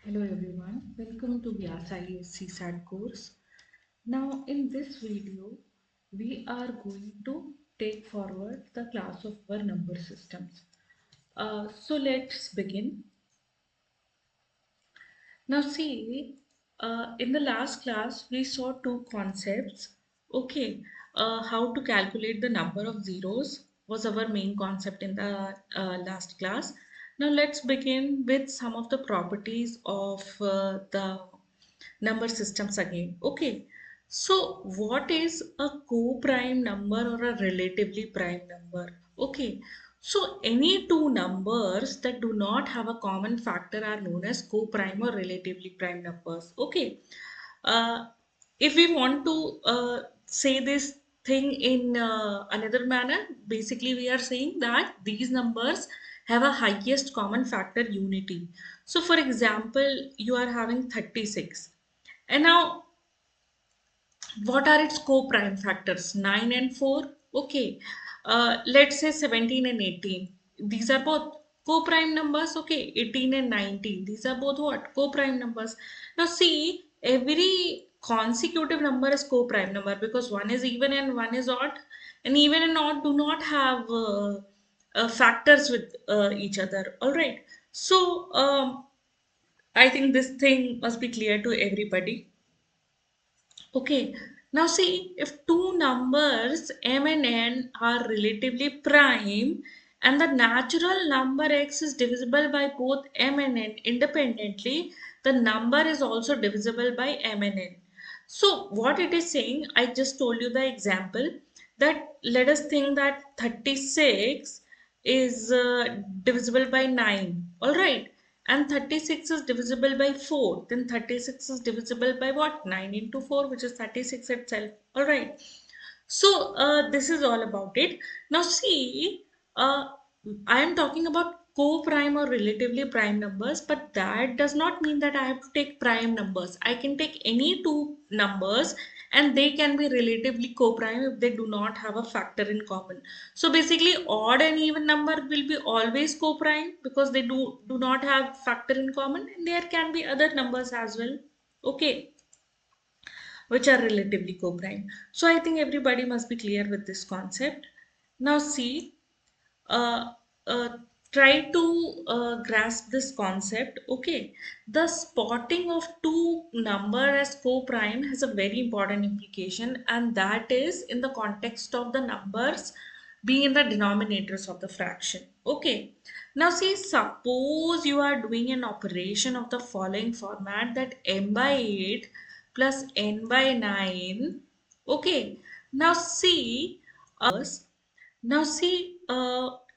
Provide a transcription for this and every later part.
Hello everyone, welcome to Vyasa IAS CSAT course. Now in this video, we are going to take forward the class of our number systems. So let's begin. Now see, in the last class we saw two concepts. Okay, how to calculate the number of zeros was our main concept in the last class. Now let's begin with some of the properties of the number systems again. Okay, so what is a co-prime number or a relatively prime number? Okay, so any two numbers that do not have a common factor are known as co-prime or relatively prime numbers. Okay, uh, if we want to say this thing in another manner, basically we are saying that these numbers have a highest common factor unity. So for example, you are having 36, and now what are its co-prime factors? 9 and 4. Okay. Let's say 17 and 18. These are both co-prime numbers. Okay. 18 and 19. These are both what? Co-prime numbers. Now see, every consecutive number is co-prime number because one is even and one is odd. And even and odd do not have factors with each other. All right. So I think this thing must be clear to everybody. Okay, now see, if two numbers m and n are relatively prime and the natural number x is divisible by both m and n independently, the number is also divisible by m and n. So what it is saying, I just told you the example that let us think that 36 is divisible by 9, all right, and 36 is divisible by 4, then 36 is divisible by what? 9 into 4, which is 36 itself, all right. So this is all about it. Now see, uh, I am talking about co-prime or relatively prime numbers, but that does not mean that I have to take prime numbers. I can take any two numbers and they can be relatively co-prime if they do not have a factor in common. So basically odd and even number will be always co-prime because they do not have factor in common, and there can be other numbers as well. Okay, which are relatively co-prime. So I think everybody must be clear with this concept. Now see, uh, uh, try to grasp this concept. Okay, the spotting of two number as co-prime has a very important implication, and that is in the context of the numbers being in the denominators of the fraction. Okay, now see, suppose you are doing an operation of the following format, that m by 8 plus n by 9. Okay, now see, now see,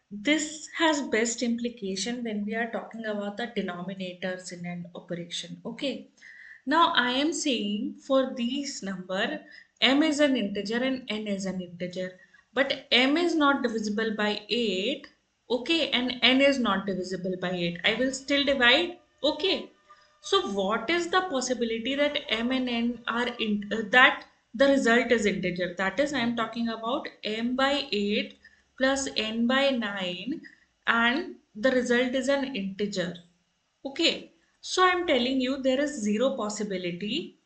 this has best implication when we are talking about the denominators in an operation. Okay. Now I am saying for these number, m is an integer and n is an integer, but m is not divisible by 8. Okay, and n is not divisible by 8. I will still divide. Okay. So what is the possibility that m and n are that the result is integer? That is, I am talking about m by 8 plus n by 9, and the result is an integer. Okay, so I'm telling you there is zero possibility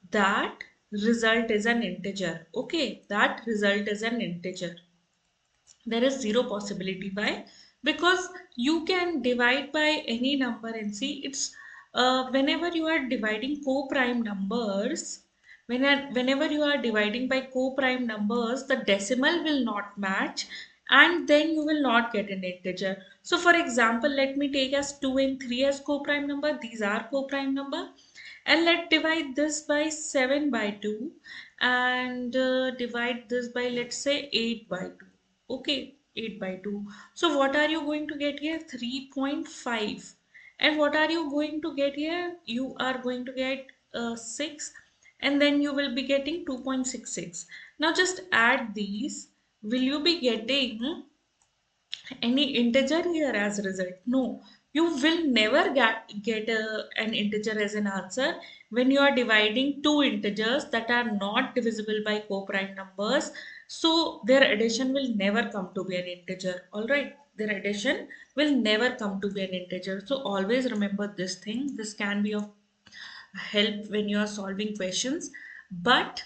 that result is an integer. Okay, that result is an integer. There is zero possibility. Why? Because you can divide by any number and see it's whenever you are dividing co-prime numbers, whenever you are dividing by co-prime numbers, the decimal will not match and then you will not get an integer. So for example, let me take as 2 and 3 as co-prime number. These are co-prime number, and let divide this by 7 by 2 and divide this by, let's say, 8 by 2. Okay, 8 by 2. So what are you going to get here? 3.5. And what are you going to get here? You are going to get 6, and then you will be getting 2.66. Now just add these. Will you be getting any integer here as a result? No, you will never get an integer as an answer when you are dividing two integers that are not divisible by co-prime numbers. So their addition will never come to be an integer. All right, their addition will never come to be an integer. So always remember this thing. This can be of help when you are solving questions, but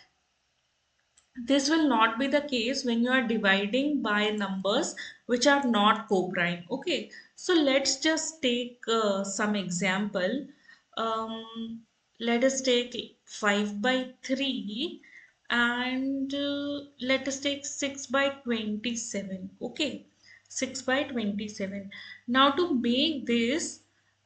this will not be the case when you are dividing by numbers which are not co-prime. Okay, so let's just take some example. Let us take 5 by 3 and let us take 6 by 27. Okay, 6 by 27. Now to make this,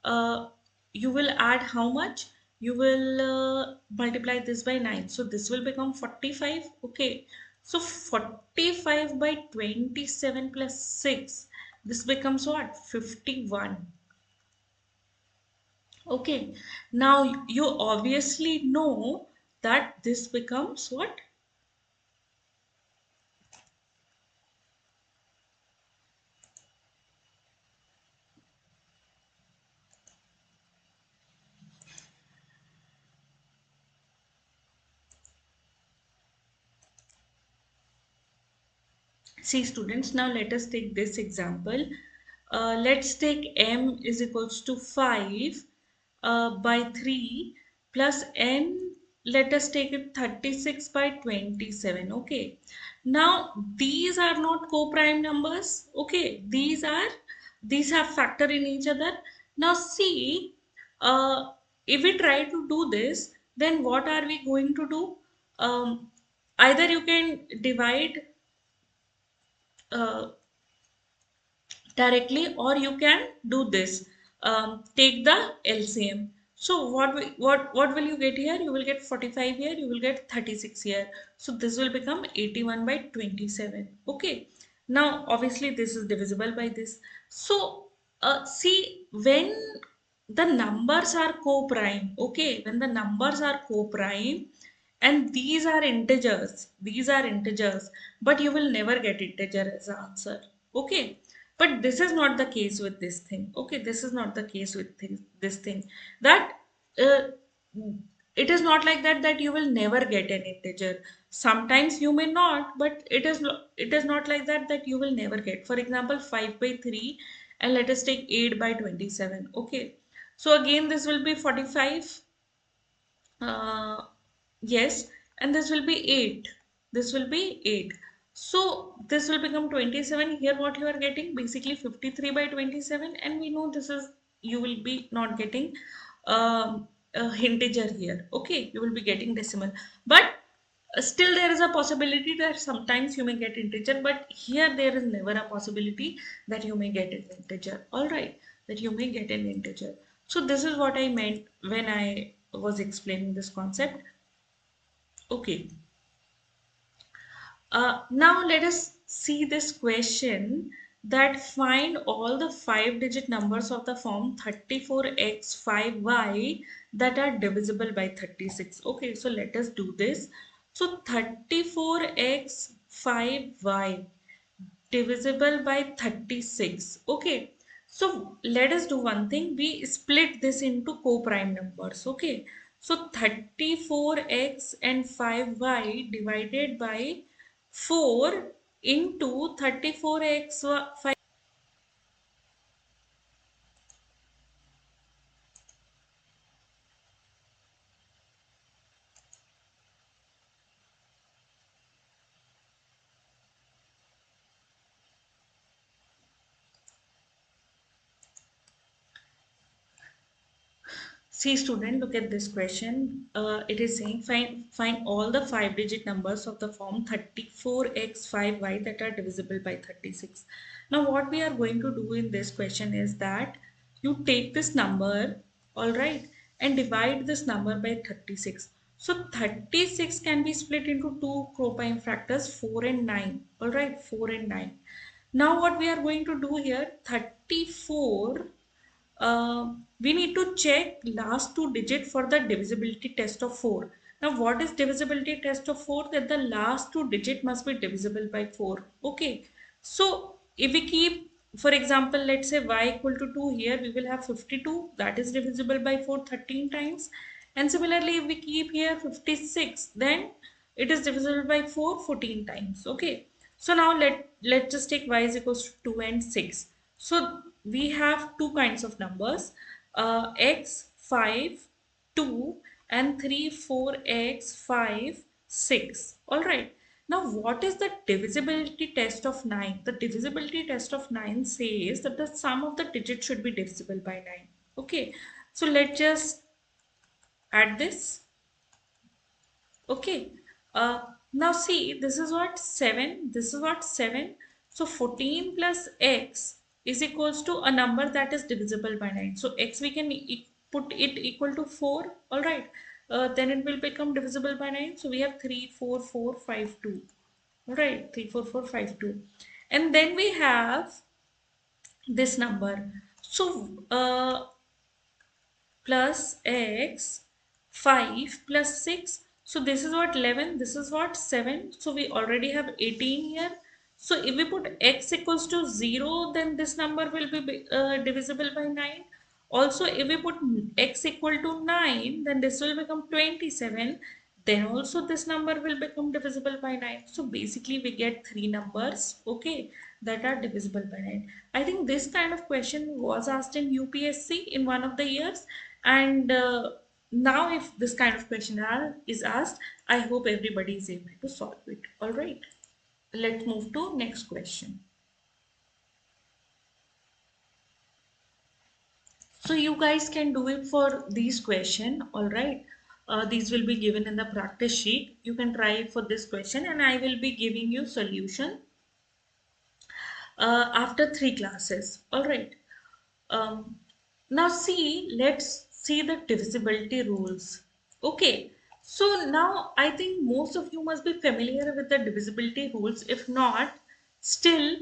uh, you will add how much? You will multiply this by 9. So this will become 45. Okay. So 45 by 27 plus 6. This becomes what? 51. Okay. Now you obviously know that this becomes what? See students, now let us take this example. Let's take m is equals to 5 by 3 plus n, let us take it 36 by 27. Okay. Now these are not co-prime numbers. Okay. These have factor in each other. Now see, if we try to do this, then what are we going to do? Either you can divide uh, directly, or you can do this, take the LCM. So what will you get here? You will get 45 here, you will get 36 here, so this will become 81 by 27. Okay, now obviously this is divisible by this. So see, when the numbers are co-prime, okay, when the numbers are co-prime and these are integers, but you will never get integer as an answer. Okay, but this is not the case with this thing. Okay, this is not the case with this thing, that uh, it is not like that you will never get an integer. Sometimes you may not, but it is not like that you will never get. For example, 5 by 3, and let us take 8 by 27. Okay, so again this will be 45. uh, yes, and this will be 8. This will be 8. So this will become 27. Here what you are getting, basically 53 by 27, and we know this is, you will be not getting a integer here. Okay, you will be getting decimal. But still there is a possibility that sometimes you may get integer, but here there is never a possibility that you may get an integer. All right, that you may get an integer. So this is what I meant when I was explaining this concept. Okay. Now let us see this question, that find all the 5-digit numbers of the form 34x 5y that are divisible by 36. Okay, so let us do this. So 34x 5y divisible by 36. Okay, so let us do one thing. We split this into co-prime numbers. Okay, so 34x and 5y divided by 4 into 34x 5. See student, look at this question. It is saying find all the 5-digit numbers of the form 34x5y that are divisible by 36. Now what we are going to do in this question is that you take this number, all right, and divide this number by 36. So 36 can be split into two co-prime factors, 4 and 9. All right, 4 and 9. Now what we are going to do here, 34, we need to check last two digit for the divisibility test of 4. Now what is divisibility test of 4? That the last two digit must be divisible by 4. Okay, so if we keep, for example, let's say y equal to 2, here we will have 52, that is divisible by 4 13 times. And similarly, if we keep here 56, then it is divisible by 4 14 times. Okay, so now let's just take y is equals to 2 and 6. So we have two kinds of numbers, x, 5, 2 and 3, 4, x, 5, 6. All right. Now what is the divisibility test of 9? The divisibility test of 9 says that the sum of the digits should be divisible by 9. Okay. So let's just add this. Okay. Now see, this is what 7, this is what 7. So 14 plus x is equals to a number that is divisible by 9. So x we can put it equal to 4. All right. Then it will become divisible by 9. So we have 3, 4, 4, 5, 2. All right. 3, 4, 4, 5, 2. And then we have this number. So plus x 5 plus 6, so this is what 11, this is what 7, so we already have 18 here. So if we put x equals to 0, then this number will be divisible by 9. Also if we put x equal to 9, then this will become 27, then also this number will become divisible by 9. So basically we get three numbers, okay, that are divisible by 9. I think this kind of question was asked in UPSC in one of the years, and now if this kind of question is asked, I hope everybody is able to solve it. All right, let's move to next question. So you guys can do it for these question. All right, these will be given in the practice sheet. You can try it for this question, and I will be giving you solution after 3 classes. All right. Um, Now see, let's see the divisibility rules. Okay, so now I think most of you must be familiar with the divisibility rules. If not, still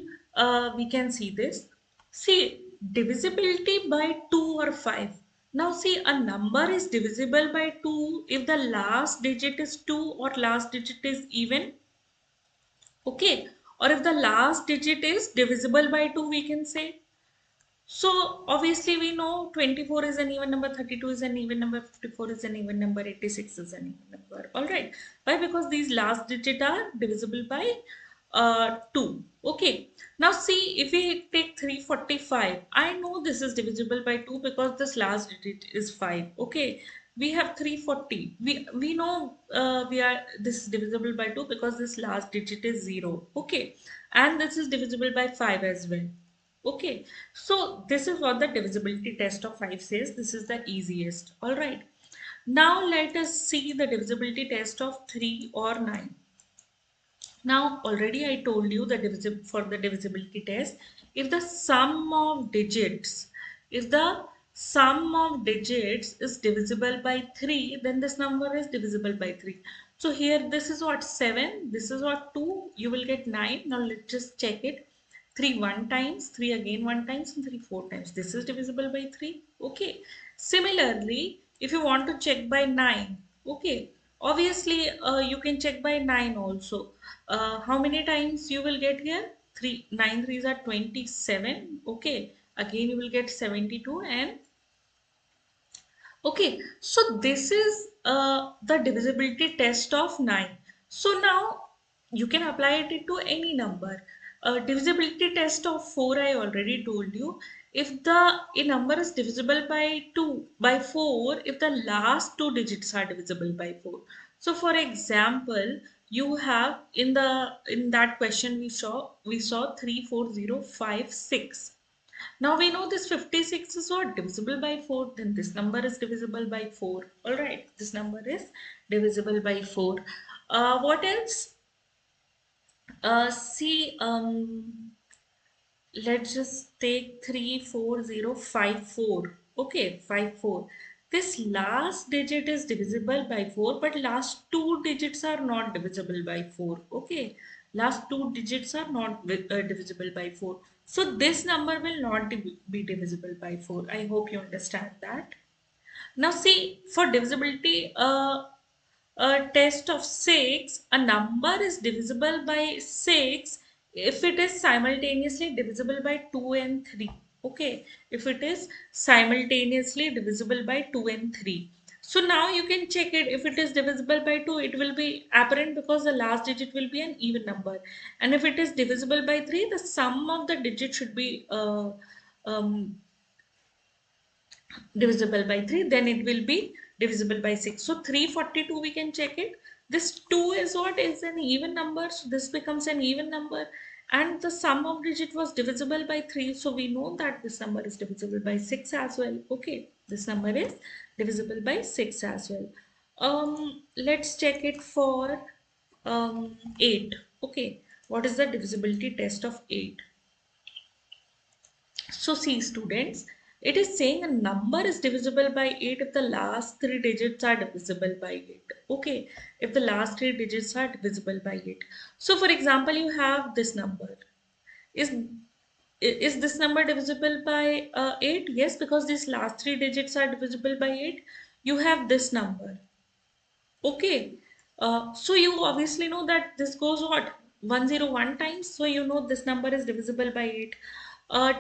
we can see this. See, divisibility by 2 or 5. Now see, a number is divisible by 2 if the last digit is 2 or last digit is even. Okay, or if the last digit is divisible by 2, we can say. So obviously we know 24 is an even number, 32 is an even number, 54 is an even number, 86 is an even number. All right. Why? Because these last digit are divisible by 2. Okay. Now see, if we take 345, I know this is divisible by 2 because this last digit is 5. Okay. We have 340. We know we are this is divisible by 2 because this last digit is 0. Okay. And this is divisible by 5 as well. Okay, so this is what the divisibility test of 5 says. This is the easiest. All right. Now let us see the divisibility test of 3 or 9. Now already I told you the for the divisibility test, if the sum of digits, if the sum of digits is divisible by 3, then this number is divisible by 3. So here this is what 7, this is what 2, you will get 9. Now let's just check it. 3 one times, 3 again one times, and 3 four times. This is divisible by 3. Okay. Similarly, if you want to check by 9, okay, obviously you can check by 9 also. How many times you will get here? 3, 9 threes are 27. Okay. Again, you will get 72 and okay, so this is the divisibility test of 9. So now you can apply it to any number. Divisibility test of 4, I already told you. If a number is divisible by 2, by 4, if the last two digits are divisible by 4. So for example, you have in that question we saw 3, 4, 0, 5, 6. Now we know this 56 is what divisible by 4, then this number is divisible by 4. All right, this number is divisible by 4. What else? See, let's just take 34054. Okay, 54. This last digit is divisible by 4, but last two digits are not divisible by 4. Okay, last two digits are not divisible by 4. So this number will not be divisible by 4. I hope you understand that. Now see, for divisibility, a test of 6, a number is divisible by 6 if it is simultaneously divisible by 2 and 3. Okay, if it is simultaneously divisible by 2 and 3. So now you can check it. If it is divisible by 2, it will be apparent because the last digit will be an even number. And if it is divisible by 3, the sum of the digit should be um, divisible by 3, then it will be divisible by 6. So 342 we can check it. This 2 is what is an even number, so this becomes an even number, and the sum of digit was divisible by 3, so we know that this number is divisible by 6 as well. Okay, this number is divisible by 6 as well. Let's check it for 8. Okay, what is the divisibility test of 8? So see students, it is saying a number is divisible by 8 if the last three digits are divisible by 8. Okay, if the last three digits are divisible by 8. So for example, you have this number. Is is this number divisible by 8? Yes, because these last three digits are divisible by 8. You have this number. Okay, so you obviously know that this goes what? 101 times. So you know this number is divisible by 8.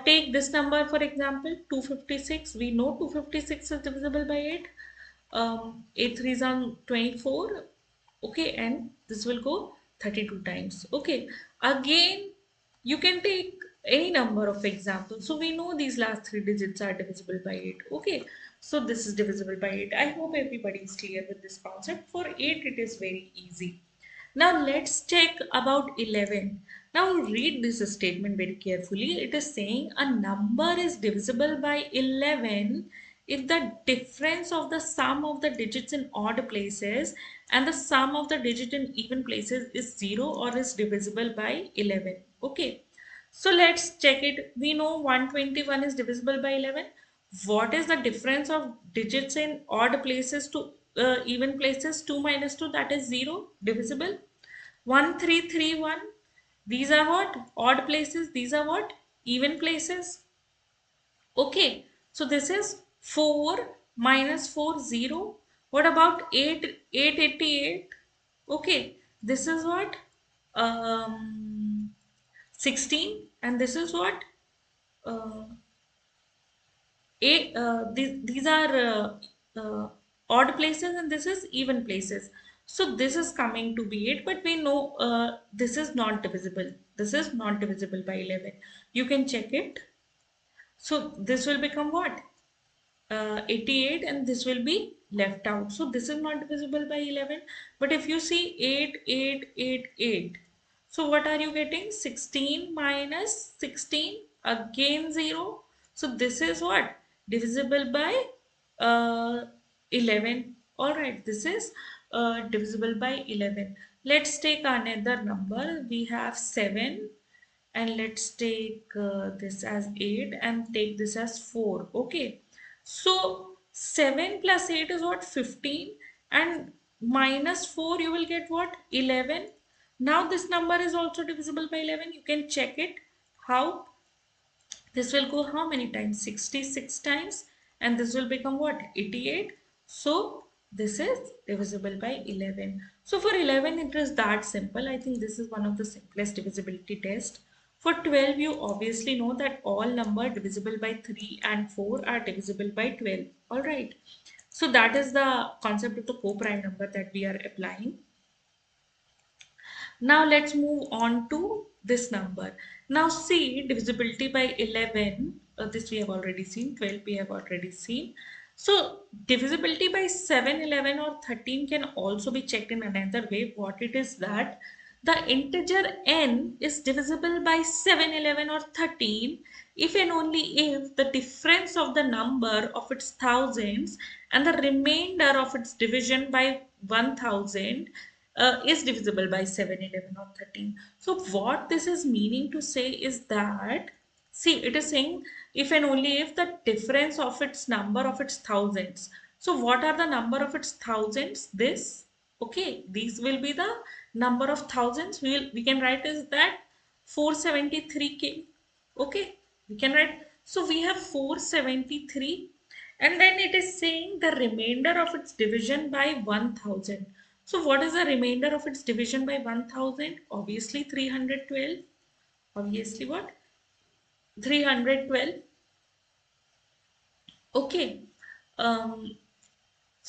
Take this number for example, 256. We know 256 is divisible by 8. 8 threes are 24. Okay, and this will go 32 times. Okay, again you can take any number of examples. So we know these last three digits are divisible by 8. Okay, so this is divisible by 8. I hope everybody is clear with this concept. For 8 it is very easy. Now let's check about 11. Now read this statement very carefully. It is saying a number is divisible by 11 if the difference of the sum of the digits in odd places and the sum of the digit in even places is 0 or is divisible by 11. Okay. So let's check it. We know 121 is divisible by 11. What is the difference of digits in odd places to even places? 2 minus 2, that is 0, divisible. 1331, these are what? Odd places. These are what? Even places. Okay, so this is 4 minus 4, 0. What about 888? Okay, this is what? Um, 16, and this is what? Uh, these are odd places and this is even places. So this is coming to be 8, but we know this is not divisible. This is not divisible by 11. You can check it. So this will become what? 88, and this will be left out. So this is not divisible by 11. But if you see 8, 8, 8, 8. So what are you getting? 16 minus 16, again 0. So this is what? Divisible by 11. Alright, this is divisible by 11. Let's take another number. We have 7, and let's take this as 8 and take this as 4. Okay, so 7 plus 8 is what? 15, and minus 4 you will get what? 11. Now this number is also divisible by 11. You can check it. How? This will go how many times? 66 times, and this will become what? 88. So this is divisible by 11. So for 11 it is that simple. I think this is one of the simplest divisibility test. For 12 you obviously know that all number divisible by 3 and 4 are divisible by 12. Alright. So that is the concept of the co-prime number that we are applying. Now let's move on to this number. Now see divisibility by 11. This we have already seen. 12 we have already seen. So divisibility by 7, 11 or 13 can also be checked in another way. What it is that the integer n is divisible by 7, 11 or 13 if and only if the difference of the number of its thousands and the remainder of its division by 1000 is divisible by 7, 11 or 13. So what this is meaning to say is that, see, it is saying if and only if the difference of its number of its thousands. So what are the number of its thousands? This. Okay, these will be the number of thousands. We can write as that 473k. Okay, we can write. So we have 473, and then it is saying the remainder of its division by 1000. So what is the remainder of its division by 1000? Obviously 312. Obviously what? 312. Okay. Um,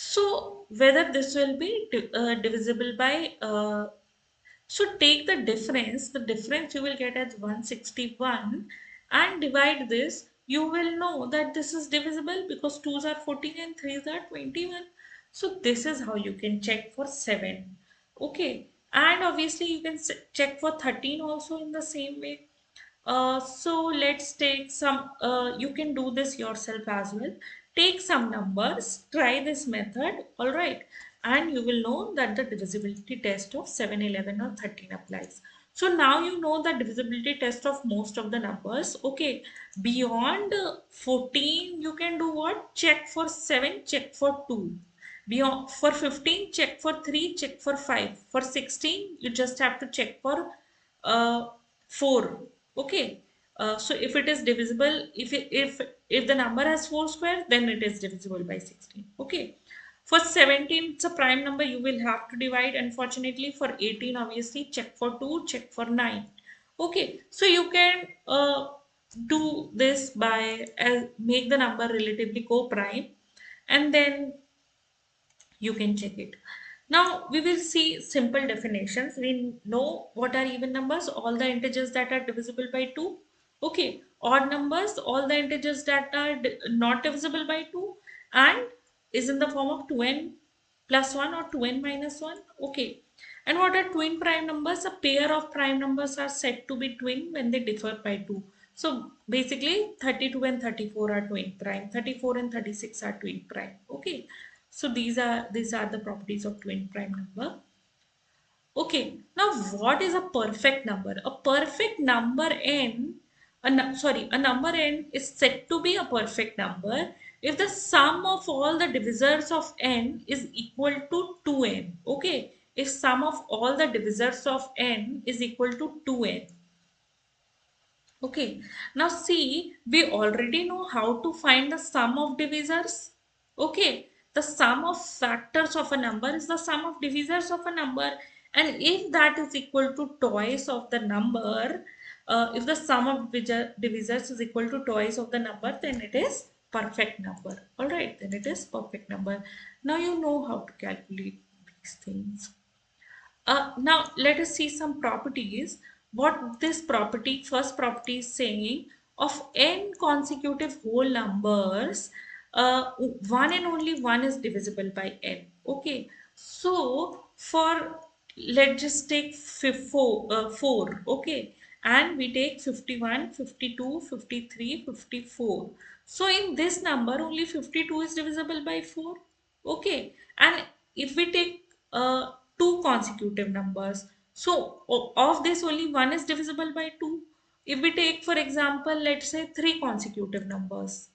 So whether this will be divisible by so take the difference you will get as 161 and divide this. You will know that this is divisible because 2s are 14 and 3s are 21. So this is how you can check for 7. Okay. And obviously you can check for 13 also in the same way. So let's take some, you can do this yourself as well. Take some numbers, try this method, all right, and you will know that the divisibility test of 7, 11, or 13 applies. So now you know the divisibility test of most of the numbers. Okay, beyond 14, you can do what? Check for 7, check for 2. Beyond for 15, check for 3, check for 5. For 16, you just have to check for uh, 4. Okay. So if it is divisible, if the number has 4 square, then it is divisible by 16. Okay. For 17, it's a prime number, you will have to divide. Unfortunately, for 18, obviously, check for 2, check for 9. Okay. So you can do this by make the number relatively co-prime, and then you can check it. Now we will see simple definitions. We know what are even numbers, all the integers that are divisible by 2. Okay, odd numbers, all the integers that are not divisible by 2 and is in the form of 2n plus 1 or 2n minus 1. Okay, and what are twin prime numbers? A pair of prime numbers are said to be twin when they differ by 2. So basically 32 and 34 are twin prime, 34 and 36 are twin prime. Okay, so these are the properties of twin prime number. Okay, now what is a perfect number? A perfect number n, a number n is said to be a perfect number if the sum of all the divisors of n is equal to 2n. Okay, if sum of all the divisors of n is equal to 2n. Okay, now see, we already know how to find the sum of divisors. Okay, the sum of factors of a number is the sum of divisors of a number, and if that is equal to twice of the number, if the sum of divisors is equal to twice of the number, then it is perfect number. All right, then it is perfect number. Now you know how to calculate these things. Now let us see some properties. What this property, first property is saying, of n consecutive whole numbers, one and only one is divisible by n. Okay, so for, let's just take 4, okay, and we take 51, 52, 53, 54. So in this number only 52 is divisible by 4. Okay, and if we take two consecutive numbers, so of this only one is divisible by 2. If we take, for example, let's say three consecutive numbers,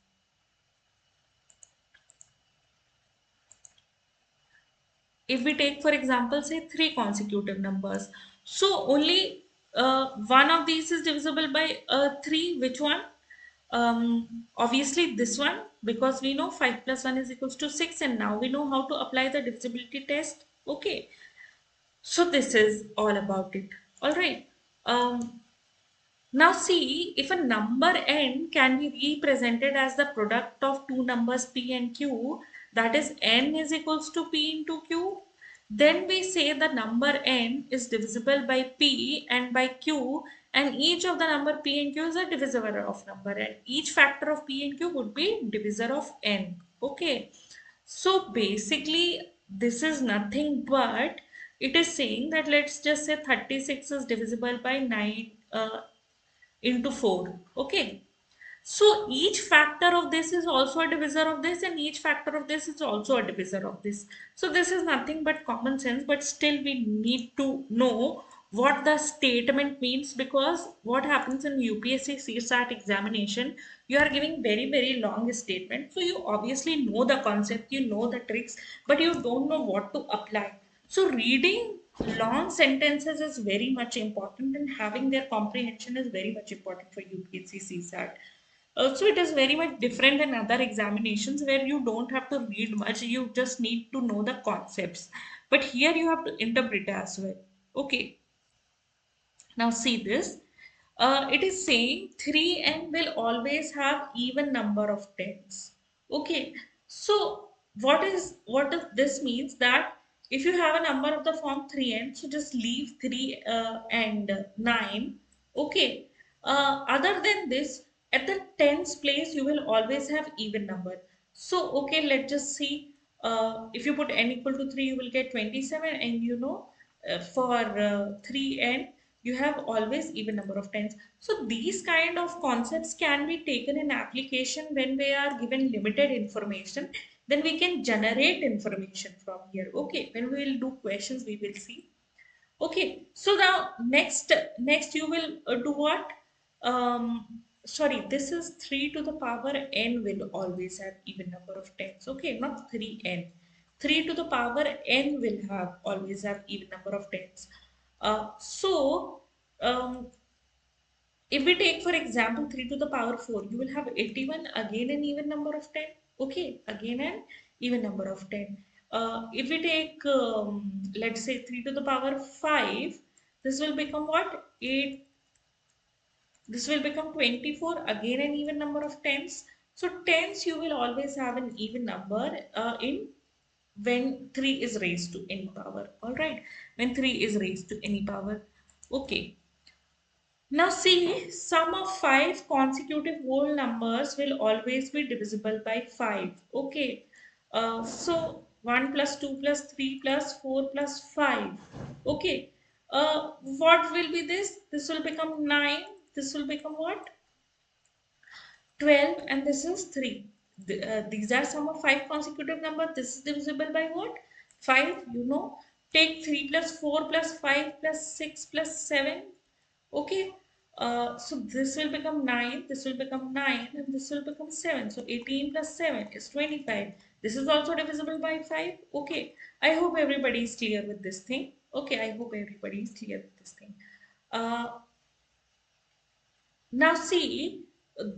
if we take, for example, say three consecutive numbers, so only one of these is divisible by 3. Which one? Obviously this one, because we know 5 plus 1 is equals to 6, and now we know how to apply the divisibility test. Okay, so this is all about it. All right. Um, Now see, if a number n can be represented as the product of two numbers p and q, that is n is equals to p into q, then we say the number n is divisible by p and by q, and each of the number p and q is a divisor of number n. Each factor of p and q would be divisor of n. Okay. So basically, this is nothing but it is saying that, let's just say 36 is divisible by 9 into 4. Okay, so each factor of this is also a divisor of this, and each factor of this is also a divisor of this. So this is nothing but common sense, but still we need to know what the statement means, because what happens in UPSC CSAT examination, you are giving very very long statement. So you obviously know the concept, you know the tricks, but you don't know what to apply. So reading long sentences is very much important, and having their comprehension is very much important for UPSC CSAT. So it is very much different than other examinations where you don't have to read much, you just need to know the concepts. But here you have to interpret as well. Okay, now see this. It is saying 3n will always have even number of tens. Okay, so what does this means that if you have a number of the form 3n, so just leave 3 and 9. Okay. Other than this, at the tens place you will always have even number. So okay, let's just see. If you put n equal to 3, you will get 27, and for 3n you have always even number of tens. So these kind of concepts can be taken in application when we are given limited information. Then we can generate information from here. Okay, when we will do questions we will see. Okay, so now next you will do what? Sorry, this is 3 to the power n will always have even number of tens. Okay, not 3n. 3 to the power n will have always have even number of tens. So um, if we take, for example, 3 to the power 4, you will have 81, again an even number of 10. Okay, again an even number of 10. If we take, let's say, 3 to the power 5, this will become what? 8. This will become 24, again an even number of tens. So tens you will always have an even number in when 3 is raised to any power. All right, when 3 is raised to any power. Okay. Now see, sum of 5 consecutive whole numbers will always be divisible by 5. Okay. So 1 plus 2 plus 3 plus 4 plus 5. Okay. What will be this? This will become 9. This will become what? 12, and this is 3. These are sum of 5 consecutive number. This is divisible by what? 5, Take 3 plus 4 plus 5 plus 6 plus 7. Okay. So this will become 9, this will become 9, and this will become 7. So 18 plus 7 is 25. This is also divisible by 5. Okay. I hope everybody is clear with this thing. Okay. I hope everybody is clear with this thing. Uh, Now, see,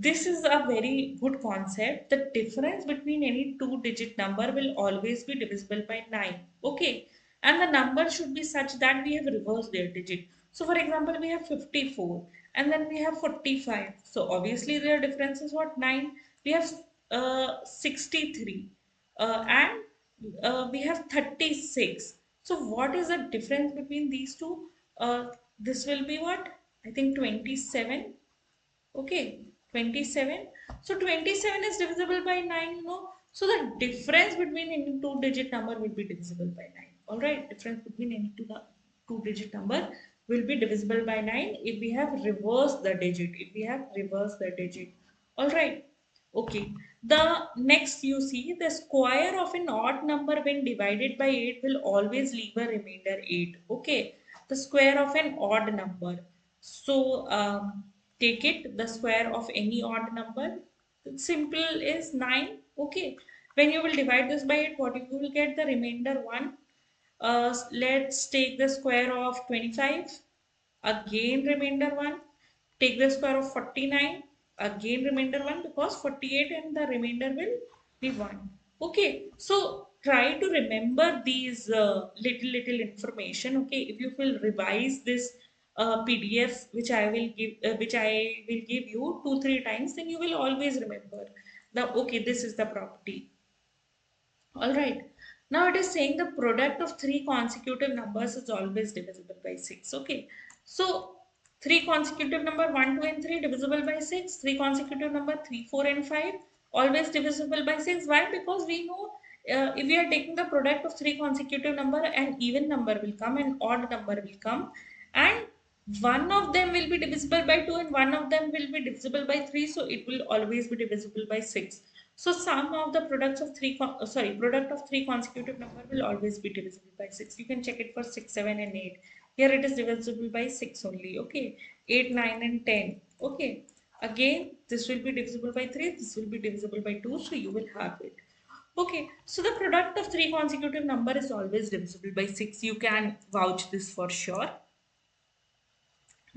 this is a very good concept. The difference between any two-digit number will always be divisible by 9. Okay. And the number should be such that we have reversed their digit. So, for example, we have 54 and then we have 45. So, obviously, their difference is what? 9. We have 63 and we have 36. So, what is the difference between these two? This will be what? I think 27. Okay, 27. So 27 is divisible by 9. So the difference between any two-digit number will be divisible by 9. All right, difference between any two-digit number will be divisible by 9 if we have reversed the digit. If we have reversed the digit. All right. Okay. The next you see the square of an odd number when divided by 8 will always leave a remainder 8. Okay. The square of an odd number. So take it the square of any odd number. Simple is 9. Okay. When you will divide this by 8, what you will get the remainder 1. Let's take the square of 25. Again remainder 1. Take the square of 49. Again remainder 1 because 48 and the remainder will be 1. Okay. So try to remember these little information. Okay. If you will revise this PDF which I will give you 2-3 times, then you will always remember the okay, this is the property. All right. Now it is saying the product of three consecutive numbers is always divisible by 6. Okay. So three consecutive number 1, 2, and 3 divisible by 6. Three consecutive number 3, 4, and 5 always divisible by 6. Why? Because we know if we are taking the product of three consecutive number, an even number will come, an odd number will come, and one of them will be divisible by 2 and one of them will be divisible by 3, so it will always be divisible by 6. So sum of the products of product of three consecutive number will always be divisible by 6. You can check it for 6, 7, and 8. Here it is divisible by 6 only. Okay. 8, 9, and 10. Okay. Again, this will be divisible by 3. This will be divisible by 2. So you will have it. Okay. So the product of three consecutive number is always divisible by 6. You can vouch this for sure.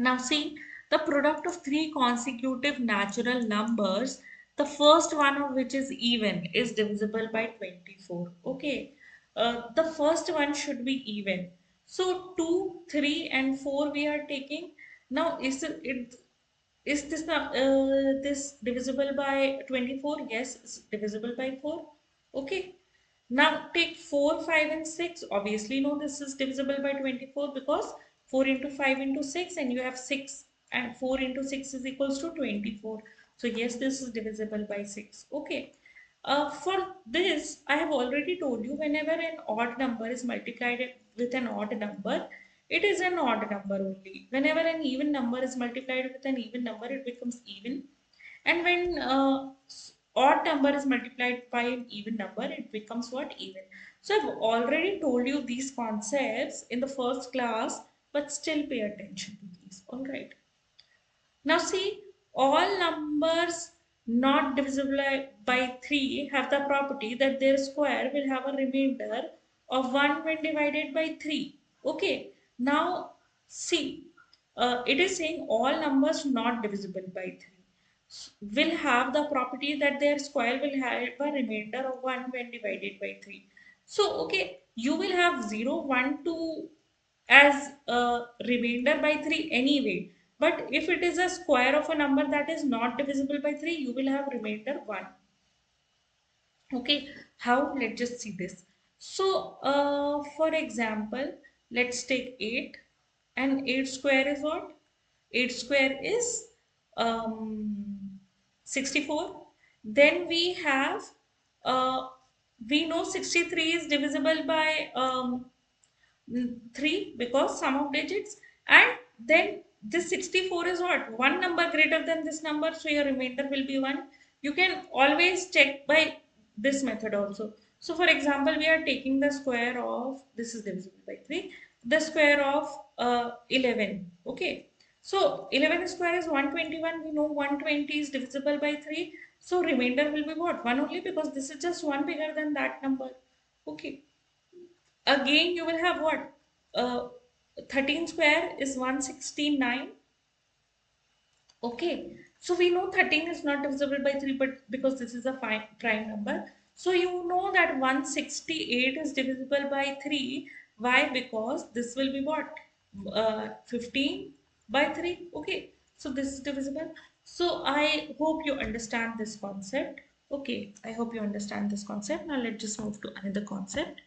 Now see, the product of three consecutive natural numbers, the first one of which is even, is divisible by 24. Okay, the first one should be even. So 2, 3, and 4 we are taking. Now is this this divisible by 24? Yes, it's divisible by 4. Okay. Now take 4, 5 and 6. Obviously, no, this is divisible by 24 because 4 into 5 into 6 and you have 6 and 4 into 6 is equals to 24. So yes, this is divisible by 6. Okay. For this, I have already told you whenever an odd number is multiplied with an odd number, it is an odd number only. Whenever an even number is multiplied with an even number, it becomes even. And when odd number is multiplied by an even number, it becomes what? Even. So I've already told you these concepts in the first class, but still pay attention to these. All right. Now see, all numbers not divisible by 3 have the property that their square will have a remainder of 1 when divided by 3. Okay. Now see, it is saying all numbers not divisible by 3 will have the property that their square will have a remainder of 1 when divided by 3. So, okay, you will have 0, 1, 2 as a remainder by 3 anyway. But if it is a square of a number that is not divisible by 3, you will have remainder 1. Okay, how? Let's just see this. So, for example, let's take 8 and 8 square is what? 8 square is 64. Then we have, uh, we know 63 is divisible by 3 because sum of digits, and then this 64 is what? One number greater than this number, so your remainder will be 1. You can always check by this method also. So for example, we are taking the square of, this is divisible by 3, the square of 11. Okay, so 11 square is 121. We know 120 is divisible by 3, so remainder will be what? 1 only, because this is just 1 bigger than that number. Okay, again you will have what? 13 square is 169. Okay, so we know 13 is not divisible by 3, but because this is a prime number, so you know that 168 is divisible by 3. Why? Because this will be what? 15 by 3. Okay, so this is divisible. So I hope you understand this concept. Okay, I hope you understand this concept. Now let's just move to another concept.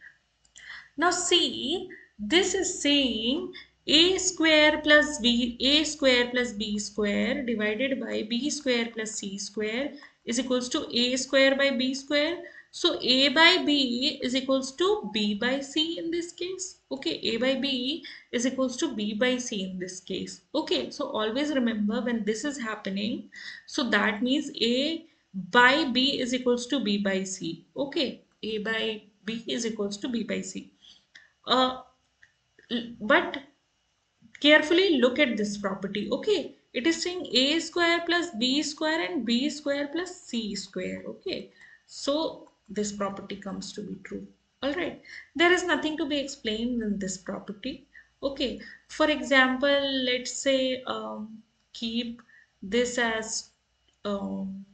Now see, this is saying a square plus b square divided by b square plus c square is equals to a square by b square. So a by b is equals to b by c in this case. Okay, a by b is equals to b by c in this case. Okay, so always remember when this is happening, so that means a by b is equals to b by c. Okay, a by b is equals to b by c. uh, but carefully look at this property. Okay, it is saying a square plus b square and b square plus c square. Okay, so this property comes to be true. All right, there is nothing to be explained in this property. Okay, for example, let's say keep this as um,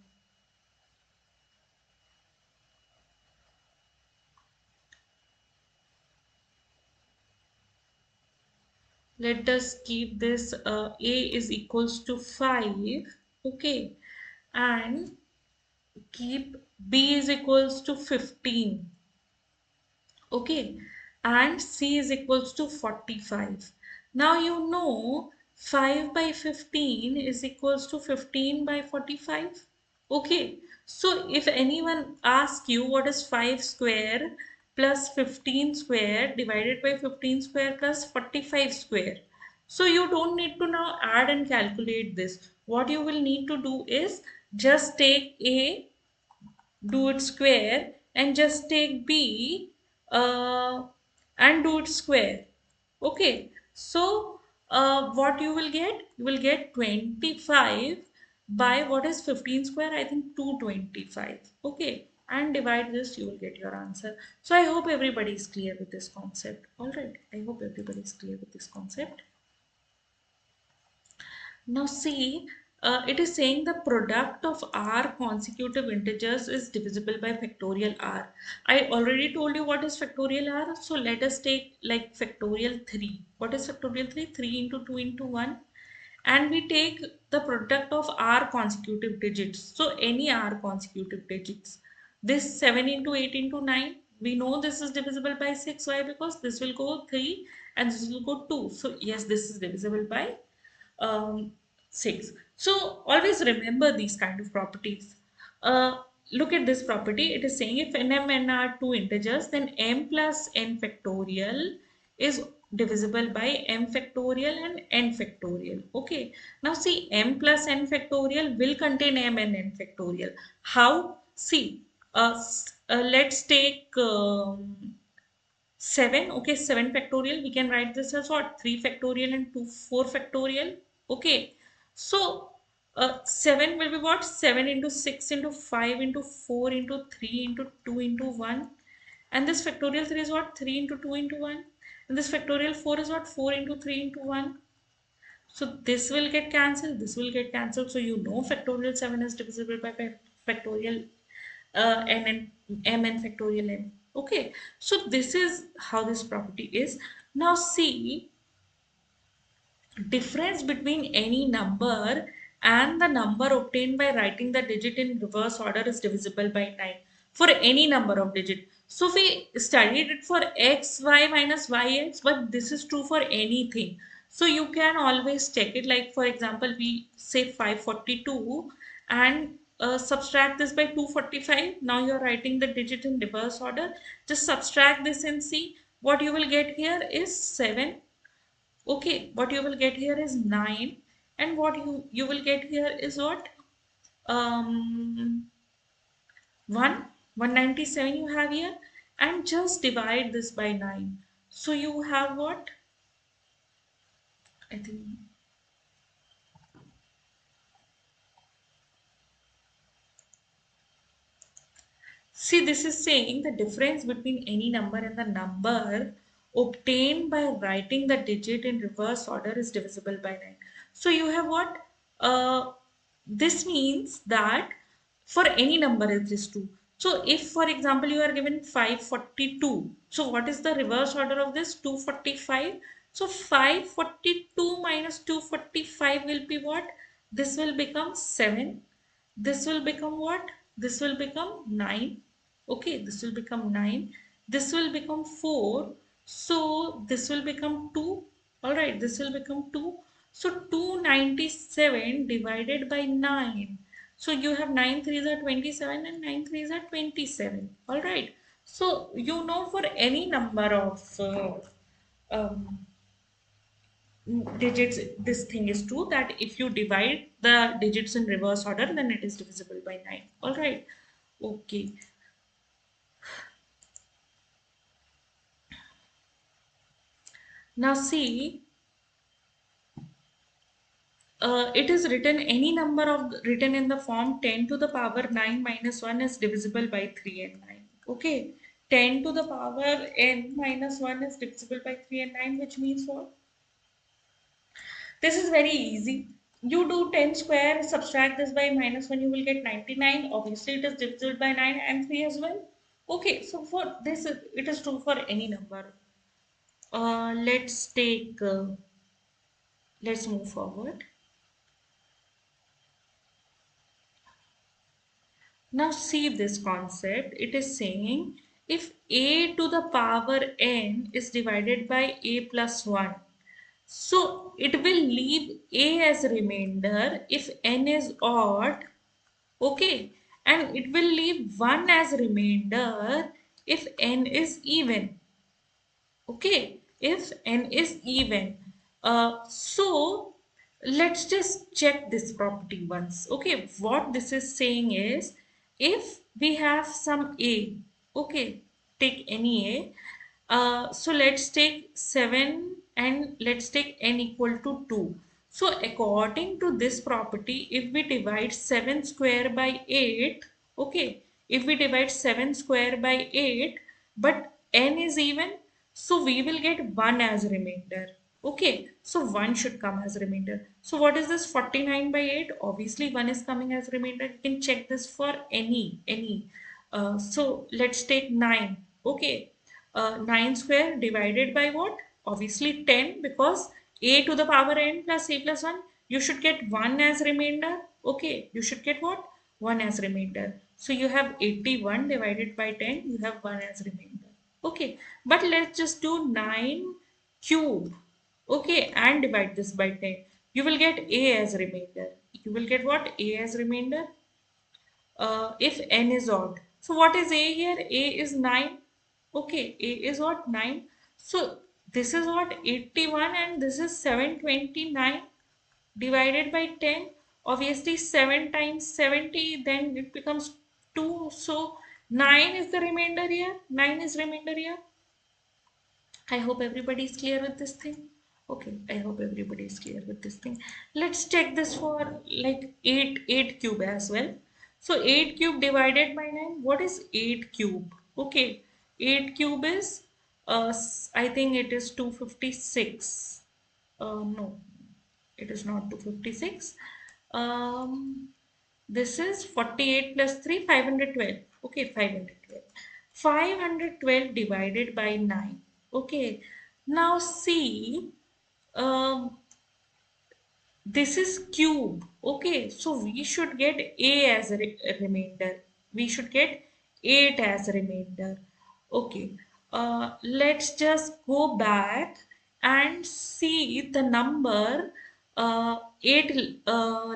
let us keep this a is equals to 5. Okay, and keep b is equals to 15. Okay, and c is equals to 45. Now you know 5 by 15 is equals to 15 by 45. Okay, so if anyone asks you what is 5 square plus 15 square divided by 15 square plus 45 square, so you don't need to now add and calculate this. What you will need to do is just take a, do it square, and just take b uh, and do it square. Okay, so what you will get? You will get 25 by what is 15 square? I think 225. Okay, and divide this, you will get your answer. So I hope everybody is clear with this concept. All right, I hope everybody is clear with this concept. Now see, it is saying the product of r consecutive integers is divisible by factorial r. I already told you what is factorial r. So let us take like factorial 3. What is factorial 3? 3 into 2 into 1. And we take the product of r consecutive digits. So any r consecutive digits. This 7 into 8 into 9. We know this is divisible by 6. Why? Because this will go 3 and this will go 2. So yes, this is divisible by 6. So always remember these kind of properties. Look at this property. It is saying if n, m, n are two integers, then m plus n factorial is divisible by m factorial and n factorial. Okay. Now see, m plus n factorial will contain m and n factorial. How? See, let's take 7. Okay, 7 factorial. We can write this as what? 3 factorial and 4 factorial. Okay. So 7 will be what? 7 into 6 into 5 into 4 into 3 into 2 into 1. And this factorial 3 is what? 3 into 2 into 1. And this factorial 4 is what? 4 into 3 into 1. So this will get cancelled. This will get cancelled. So you know factorial 7 is divisible by factorial n and m and factorial n. Okay, so this is how this property is. Now see, difference between any number and the number obtained by writing the digit in reverse order is divisible by 9 for any number of digit. So we studied it for x, y minus yx, but this is true for anything. So you can always check it. Like for example, we say 542 and subtract this by 245. Now you're writing the digit in reverse order. Just subtract this and see what you will get here is 7. Okay, what you will get here is 9, and what you will get here is what? 1 197 you have here, and just divide this by 9. So you have what? I think, see, this is saying the difference between any number and the number obtained by writing the digit in reverse order is divisible by 9. So you have what? This means that for any number it is true. So if for example you are given 542, so what is the reverse order of this? 245. So 542 minus 245 will be what? This will become 7. This will become what? This will become 9. Okay, this will become 9. This will become 4. So this will become 2. Alright, this will become 2. So 297 divided by 9. So you have 9 threes are 27 and 9 threes are 27. Alright. So you know for any number of um, digits, this thing is true that if you divide the digits in reverse order, then it is divisible by 9. Alright. Okay. Now see, it is written any number of written in the form 10 to the power 9 minus 1 is divisible by 3 and 9. Okay, 10 to the power n minus 1 is divisible by 3 and 9, which means what? This is very easy. You do 10 square, subtract this by minus 1, you will get 99. Obviously, it is divisible by 9 and 3 as well. Okay, so for this, it is true for any number. Let's move forward. Now see this concept. It is saying if a to the power n is divided by a plus 1, so it will leave a as remainder if n is odd. Okay, and it will leave 1 as remainder if n is even. Okay, if n is even. So let's just check this property once. Okay, what this is saying is if we have some a, okay, take any a. So let's take 7 and let's take n equal to 2. So according to this property, if we divide 7 square by 8, okay, if we divide 7 square by 8, but n is even, so we will get 1 as remainder. Okay, so 1 should come as remainder. So what is this 49 by 8? Obviously 1 is coming as remainder. You can check this for any. So let's take 9. Okay, 9 square divided by what? Obviously 10, because a to the power n plus a plus 1. You should get 1 as remainder. Okay, you should get what? 1 as remainder. So you have 81 divided by 10, you have 1 as remainder. Okay, but let's just do 9 cube. Okay, and divide this by 10. You will get a as remainder. You will get what? A as remainder if n is odd. So what is a here? A is 9. Okay, a is what? 9. So this is what? 81 and this is 729 divided by 10. Obviously 7 times 70, then it becomes 2. So 9 is the remainder here. 9 is remainder here. I hope everybody is clear with this thing. Okay, I hope everybody is clear with this thing. Let's check this for like 8 cube as well. So 8 cube divided by 9. What is 8 cube? Okay, 8 cube is I think it is 256. No, it is not 256. Um, this is 48 plus 3, 512. Okay, 512. 512 divided by 9. Okay, now see, um, this is cube. Okay, so we should get a as a remainder. We should get 8 as a remainder. Okay, let's just go back and see the number 8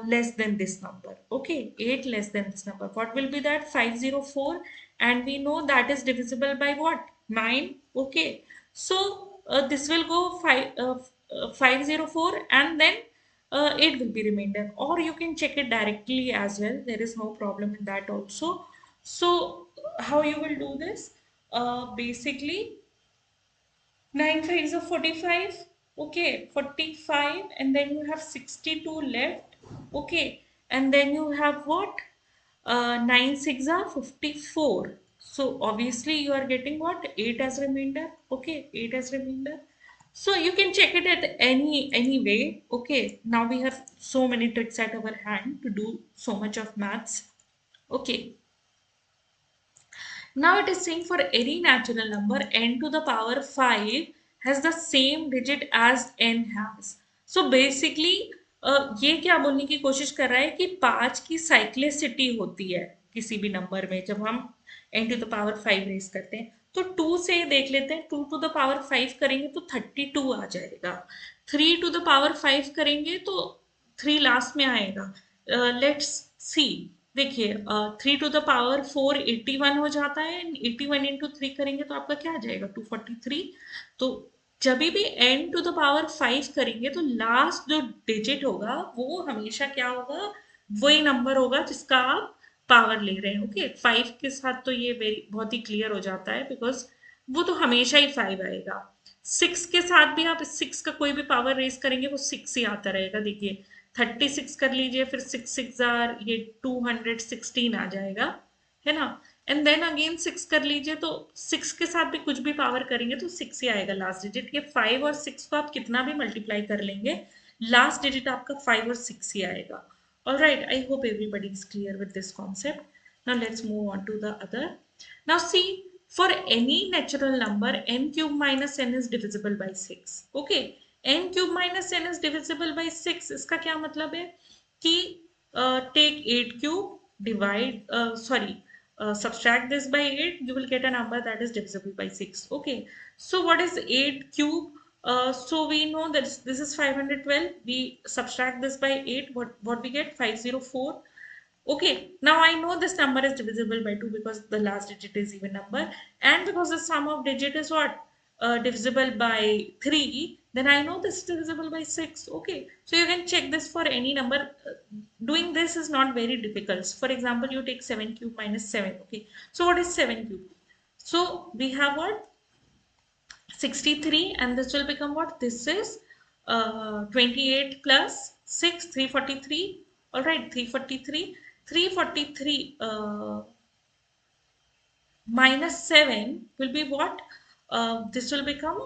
less than this number. Okay, 8 less than this number. What will be that? 504, and we know that is divisible by what? 9. Okay, so this will go 504, and then 8 will be remainder, or you can check it directly as well. There is no problem in that also. So how you will do this? Basically 9 fives are 45. Okay, 45, and then you have 62 left. Okay, and then you have what? 9 6 are 54. So obviously you are getting what? 8 as remainder. Okay, 8 as remainder. So you can check it at any way. Okay, now we have so many tricks at our hand to do so much of maths. Okay, now it is saying for any natural number n to the power 5 has the same digit as n has. So basically ये क्या बोलने की कोशिश कर रहा है कि 5 की साइक्लिसिटी होती है किसी भी नंबर में जब हम n to the power 5 raise करते हैं. तो 2 से देख लेते हैं. 2 टू द पावर 5 करेंगे तो 32 आ जाएगा. 3 टू द पावर 5 करेंगे तो 3 लास्ट में आएगा. Let's see. देखिए 3 टू द पावर 4 81 हो जाता है. 81 इंटू 3 करेंगे तो आपका क्या आ जाएगा? 243. तो जब भी n टू द पावर 5 करेंगे तो लास्ट जो डिजिट होगा वो हमेशा क्या होगा? वही नंबर होगा जिसका आप पावर ले रहे हैं. ओके, 5 के साथ तो ये वेरी बहुत ही क्लियर हो जाता है बिकॉज वो तो हमेशा ही 5 आएगा. 6 के साथ भी आप 6 का कोई भी पावर रेज करेंगे वो 6 ही आता रहेगा. देखिए 36 कर लीजिए, फिर 6 6 ये 216 आ जाएगा, है ना. एंड देन अगेन 6 कर लीजिए तो 6 के साथ भी कुछ भी पावर करेंगे तो 6 ही आएगा लास्ट डिजिट. ये 5 और 6 को आप कितना भी मल्टीप्लाई कर लेंगे लास्ट डिजिट आपका 5 और 6 ही आएगा. All right, I hope everybody is clear with this concept. Now let's move on to the other. Now see, for any natural number, n cube minus n is divisible by 6. Okay, n cube minus n is divisible by 6. इसका क्या मतलब है कि take 8 cube, divide, subtract this by 8, you will get a number that is divisible by 6. Okay, so what is 8 cube? So we know that this is 512. We subtract this by 8. What we get? 504. Okay, now I know this number is divisible by 2 because the last digit is even number, and because the sum of digit is what? Divisible by 3, then I know this is divisible by 6. Okay, so you can check this for any number. Doing this is not very difficult. For example, you take 7 cube minus 7. Okay, so what is 7 cube? So we have what? 63, and this will become what? This is 28 plus 6, 343. All right, 343. 343 minus 7 will be what? This will become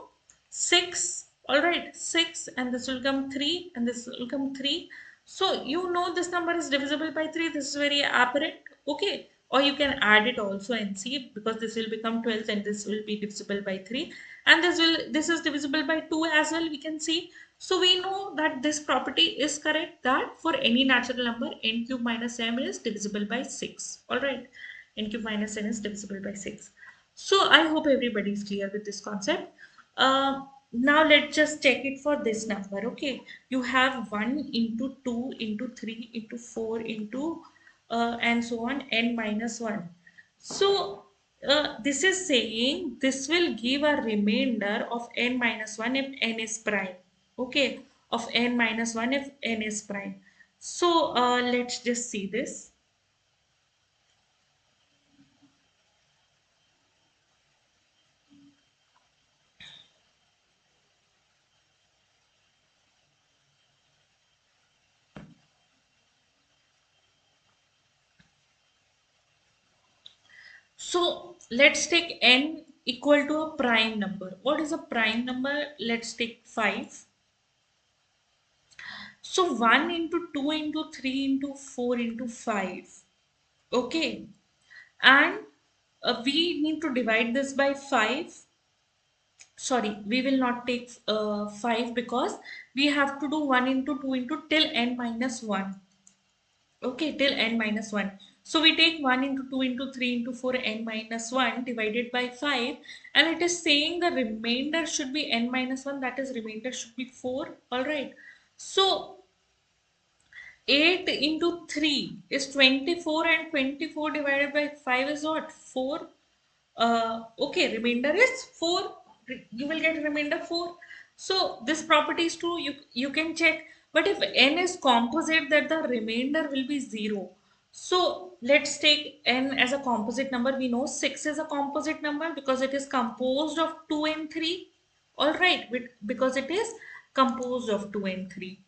6. All right, 6, and this will come 3, and this will come 3. So you know this number is divisible by 3. This is very apparent. Okay, or you can add it also and see, because this will become 12 and this will be divisible by 3, and this is divisible by 2 as well, we can see. So we know that this property is correct, that for any natural number n cube minus m is divisible by 6. All right, n cube minus n is divisible by 6. So I hope everybody is clear with this concept. Now let's just check it for this number. Okay, you have 1 into 2 into 3 into 4 into and so on n minus 1. So this is saying this will give a remainder of n minus 1 if n is prime. Okay, of n minus 1 if n is prime. So let's just see this. So let's take n equal to a prime number. What is a prime number? Let's take 5. So 1 into 2 into 3 into 4 into 5. Okay. And we need to divide this by 5. Sorry, we will not take 5 because we have to do 1 into 2 into till n minus 1. Okay, till n minus 1. So we take 1 into 2 into 3 into 4 n minus 1 divided by 5, and it is saying the remainder should be n minus 1, that is remainder should be 4. Alright. So 8 into 3 is 24, and 24 divided by 5 is what? 4. Okay, remainder is 4. You will get remainder 4. So this property is true. You can check. But if n is composite, that the remainder will be 0. So let's take n as a composite number. We know 6 is a composite number because it is composed of 2 and 3. All right, because it is composed of 2 and 3.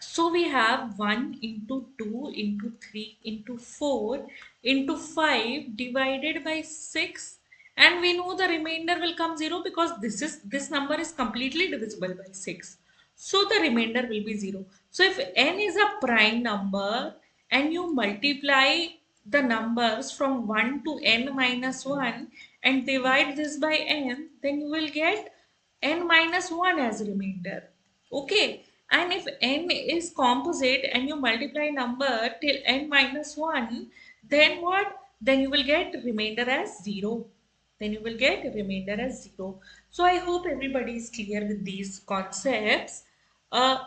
So we have 1 into 2 into 3 into 4 into 5 divided by 6, and we know the remainder will come 0 because this number is completely divisible by 6. So the remainder will be 0. So if n is a prime number and you multiply the numbers from 1 to n minus 1 and divide this by n, then you will get n minus 1 as remainder. Okay, and if n is composite and you multiply number till n minus 1, then what? Then you will get remainder as 0. Then you will get remainder as 0. So I hope everybody is clear with these concepts.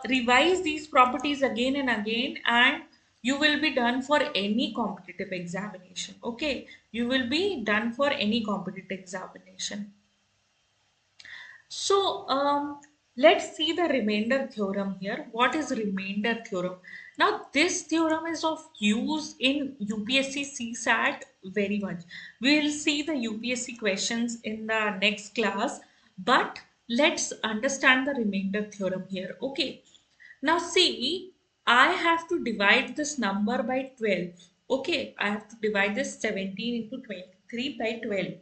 Revise these properties again and again, and you will be done for any competitive examination. Okay, you will be done for any competitive examination. So let's see the remainder theorem here. What is remainder theorem? Now this theorem is of use in UPSC CSAT very much. We will see the UPSC questions in the next class, but let's understand the remainder theorem here. Okay. Now see, I have to divide this number by 12. Okay, I have to divide this 17 into 23 by 12.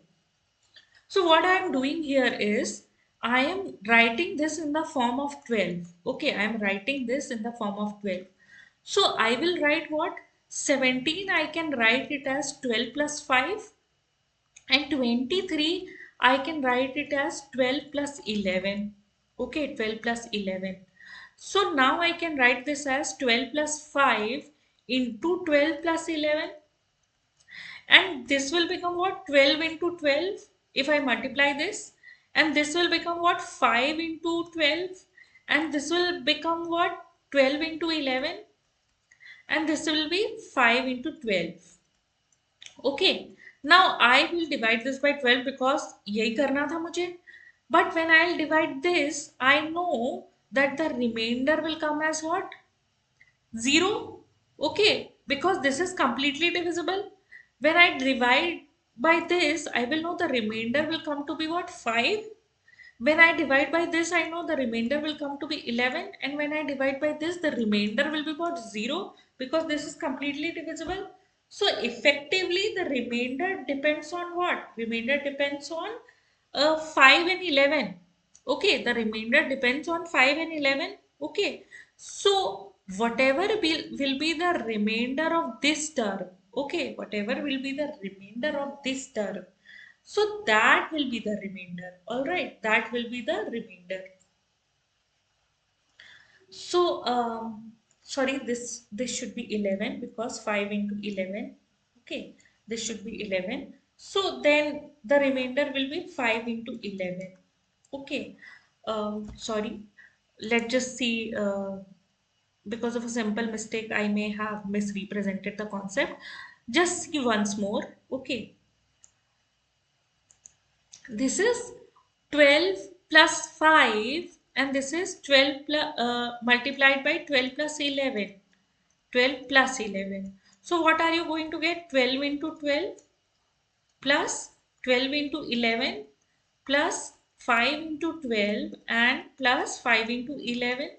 So what I am doing here is I am writing this in the form of 12. Okay, I am writing this in the form of 12. So I will write what? 17, I can write it as 12 plus 5, and 23 I can write it as 12 plus 11. Okay, 12 plus 11. So now I can write this as 12 plus 5 into 12 plus 11, and this will become what? 12 into 12 if I multiply this, and this will become what? 5 into 12, and this will become what? 12 into 11, and this will be 5 into 12. Okay, now I will divide this by 12 because यही करना था मुझे. But when I'll divide this, I know that the remainder will come as what? 0. Okay, because this is completely divisible. When I divide by this, I will know the remainder will come to be what? 5. When I divide by this, I know the remainder will come to be 11. And when I divide by this, the remainder will be what? 0, because this is completely divisible. So effectively, the remainder depends on what? Remainder depends on 5 and 11. Okay, the remainder depends on 5 and 11. Okay, so whatever will be the remainder of this term, Okay, whatever will be the remainder of this term. So that will be the remainder. All right, that will be the remainder. So, sorry, this should be 11 because 5 into 11. Okay, this should be 11. So then the remainder will be 5 into 11. Okay, sorry. Let's just see. Because of a simple mistake, I may have misrepresented the concept. Just see once more. Okay, this is 12 plus 5, and this is 12 plus, multiplied by 12 plus 11. 12 plus 11. So what are you going to get? 12 into 12 plus 12 into 11 plus 5 into 12 and plus 5 into 11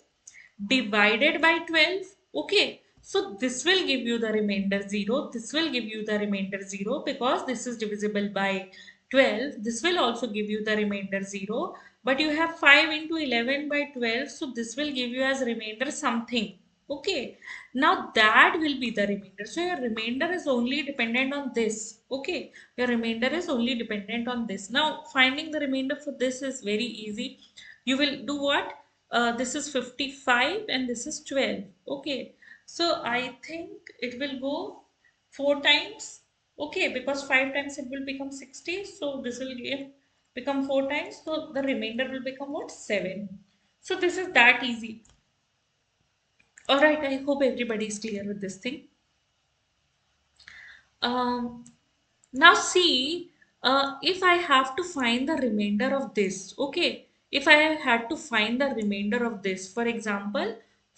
divided by 12. Okay, so this will give you the remainder 0. This will give you the remainder 0 because this is divisible by 12. This will also give you the remainder 0, but you have 5 into 11 by 12, so this will give you as remainder something. Okay, now that will be the remainder. So your remainder is only dependent on this. Okay, your remainder is only dependent on this. Now finding the remainder for this is very easy. You will do what? This is 55 and this is 12. Okay, so I think it will go 4 times. Okay, because 5 times it will become 60. So this will become 4 times. So the remainder will become what? 7. So this is that easy. All right, I hope everybody is clear with this thing. Um, Now see, if I have to find the remainder of this, okay, if I had to find the remainder of this, for example,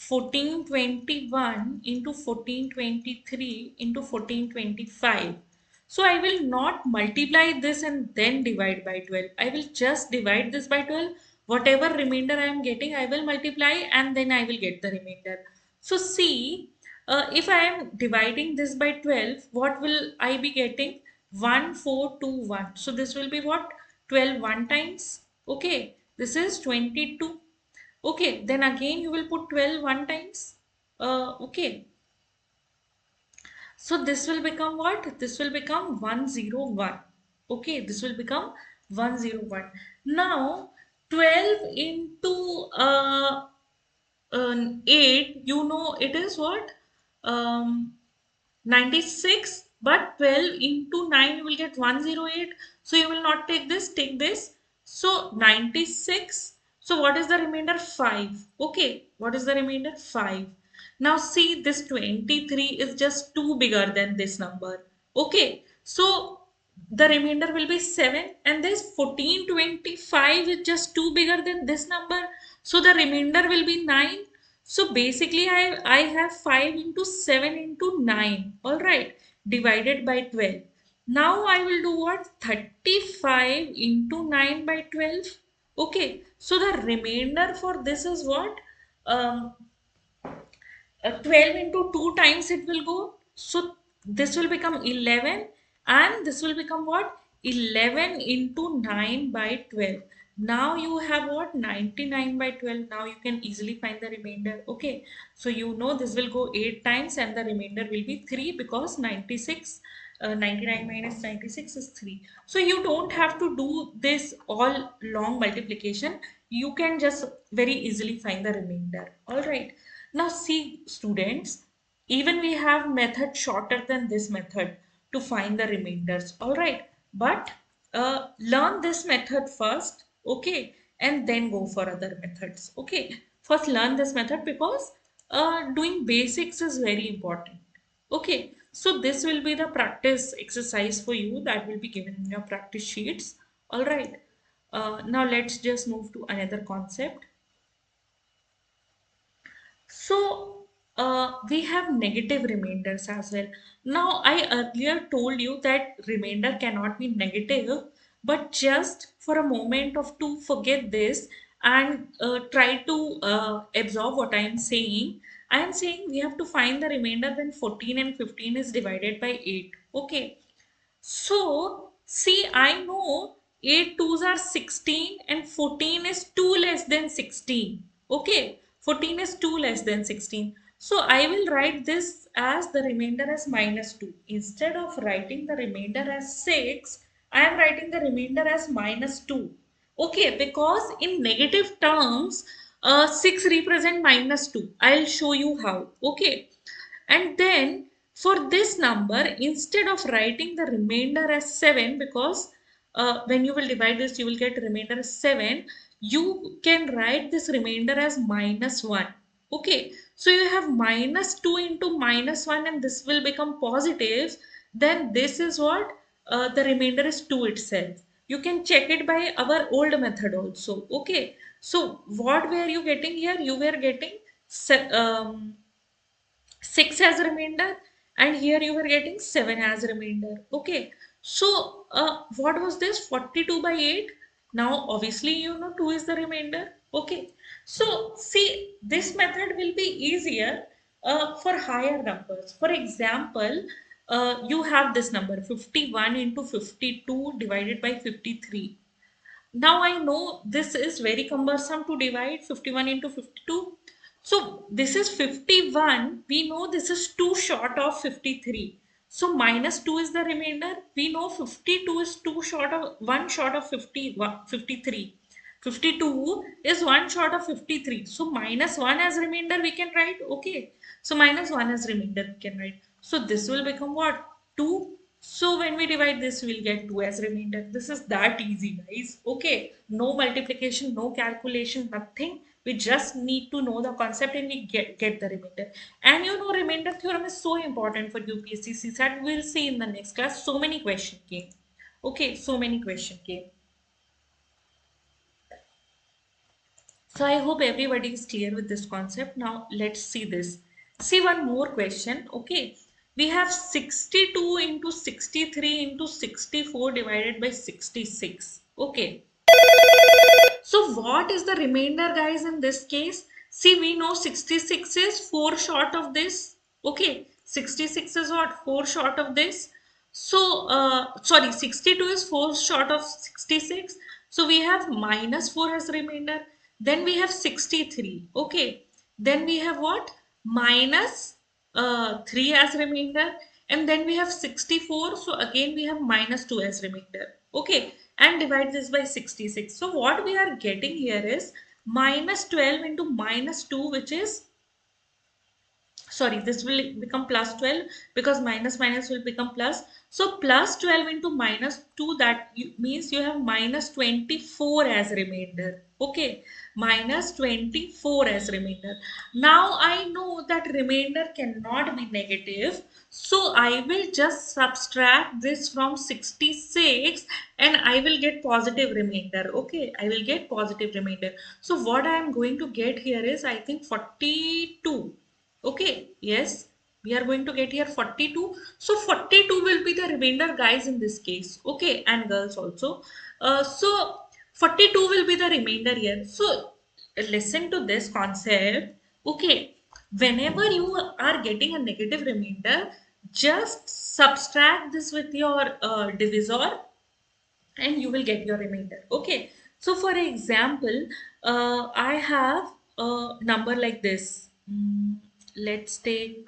1421 into 1423 into 1425. So I will not multiply this and then divide by 12. I will just divide this by 12. Whatever remainder I am getting, I will multiply and then I will get the remainder. So see, if I am dividing this by 12, what will I be getting? 1421. So this will be what? 12 one times. Okay, this is 22. Okay, then again you will put 12 one times. Okay, so this will become what? This will become 101. Okay, this will become 101. Now 12 into 8, you know it is what? Um, 96, but 12 into 9 you will get 108. So you will not take this, take this. So 96. So what is the remainder? 5. Okay, what is the remainder? 5. Now see, this 23 is just 2 bigger than this number. Okay, so the remainder will be 7, and this 1425 is just 2 bigger than this number. So the remainder will be 9. So basically I have 5 into 7 into 9, all right, divided by 12. Now I will do what? 35 into 9 by 12. Okay, so the remainder for this is what? Um, 12 into 2 times it will go. So this will become 11, and this will become what? 11 into 9 by 12. Now you have what? 99 by 12. Now you can easily find the remainder. Okay, so you know this will go 8 times and the remainder will be 3 because 96, 99 minus 96 is 3. So you don't have to do this all long multiplication. You can just very easily find the remainder. All right. Now see students, even we have method shorter than this method to find the remainders. All right. But learn this method first. Okay. And then go for other methods. Okay. First learn this method because doing basics is very important. Okay, so this will be the practice exercise for you that will be given in your practice sheets. All right. Now let's just move to another concept. So we have negative remainders as well. Now I earlier told you that remainder cannot be negative, but just for a moment of to forget this and try to absorb what I am saying. I am saying we have to find the remainder when 14 and 15 is divided by 8. Okay. So, see, I know 8 twos are 16 and 14 is 2 less than 16. Okay, 14 is 2 less than 16. So I will write this as the remainder as minus 2. Instead of writing the remainder as 6, I am writing the remainder as minus 2. Okay, because in negative terms, 6 represent minus 2. I'll show you how. Okay. And then for this number, instead of writing the remainder as 7, because when you will divide this, you will get remainder as 7, you can write this remainder as minus 1. Okay, so you have minus 2 into minus 1, and this will become positive. Then this is what the remainder is 2 itself. You can check it by our old method also. Okay, so what were you getting here? You were getting 6 as a remainder, and here you were getting 7 as a remainder. Okay, so what was this? 42 by 8. Now obviously you know 2 is the remainder. Okay, so see, this method will be easier for higher numbers. For example, you have this number 51 into 52 divided by 53. Now I know this is very cumbersome to divide 51 into 52. So this is 51. We know this is 2 short of 53. So minus 2 is the remainder. We know 52 is 2 short of 1 short of 53. 52 is 1 short of 53. So minus 1 as remainder we can write. Okay. So minus 1 as remainder we can write. So this will become what? 2. So when we divide this, we'll get 2 as remainder. This is that easy, guys. Okay. No multiplication, no calculation, nothing. We just need to know the concept and we get the remainder. And you know, remainder theorem is so important for UPSC CSAT. We'll see in the next class. So many questions came. Okay, so many questions came. So I hope everybody is clear with this concept. Now let's see this. See one more question. Okay. We have 62 into 63 into 64 divided by 66. Okay. So what is the remainder, guys, in this case? See, we know 66 is 4 short of this. Okay. 66 is what? 4 short of this. So, sorry, 62 is 4 short of 66. So we have minus 4 as remainder. Then we have 63. Okay. Then we have what? Minus 3 as remainder. And then we have 64. So again we have minus 2 as remainder. Okay. And divide this by 66. So what we are getting here is minus 12 into minus 2, which is, sorry, this will become plus 12 because minus minus will become plus. So plus 12 into minus 2, that means you have minus 24 as remainder. Okay, minus 24 as remainder. Now I know that remainder cannot be negative, so I will just subtract this from 66 and I will get positive remainder. Okay, I will get positive remainder. So what I am going to get here is, I think, 42. Okay, yes, we are going to get here 42. So 42 will be the remainder, guys, in this case. Okay, and girls also. So 42 will be the remainder here. So listen to this concept. Okay, whenever you are getting a negative remainder, just subtract this with your divisor and you will get your remainder. Okay, so for example, I have a number like this. Let's take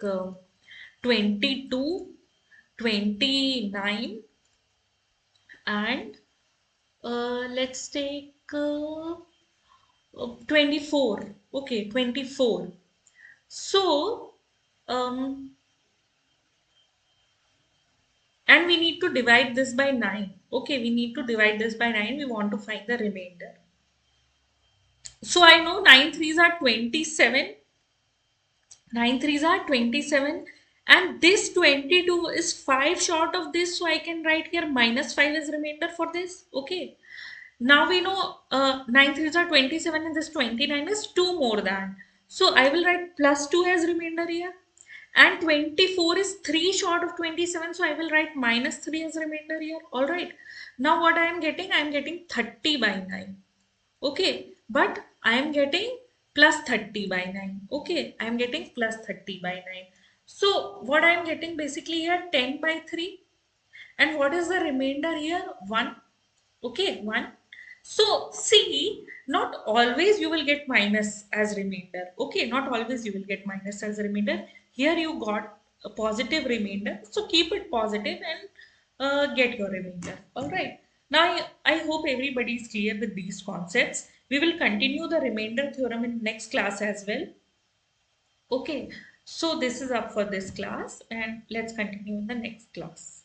22, 29, and let's take 24. Okay, 24. So um, and we need to divide this by 9. Okay, we need to divide this by 9. We want to find the remainder. So I know 9 threes are 27. 9 threes are 27. And this 22 is 5 short of this. So I can write here minus 5 as remainder for this. Okay. Now we know 9 threes are 27 and this 29 is 2 more than. So I will write plus 2 as remainder here. And 24 is 3 short of 27. So I will write minus 3 as remainder here. Alright. Now what I am getting? I am getting 30 by 9. Okay, but I am getting plus 30 by 9. Okay, I am getting plus 30 by 9. So what I am getting basically here, 10 by 3. And what is the remainder here? 1. Okay, 1. So see, not always you will get minus as remainder. Okay, not always you will get minus as remainder. Here you got a positive remainder, so keep it positive and get your remainder. All right. Now I hope everybody is clear with these concepts. We will continue the remainder theorem in next class as well. Okay, so this is up for this class, and let's continue in the next class.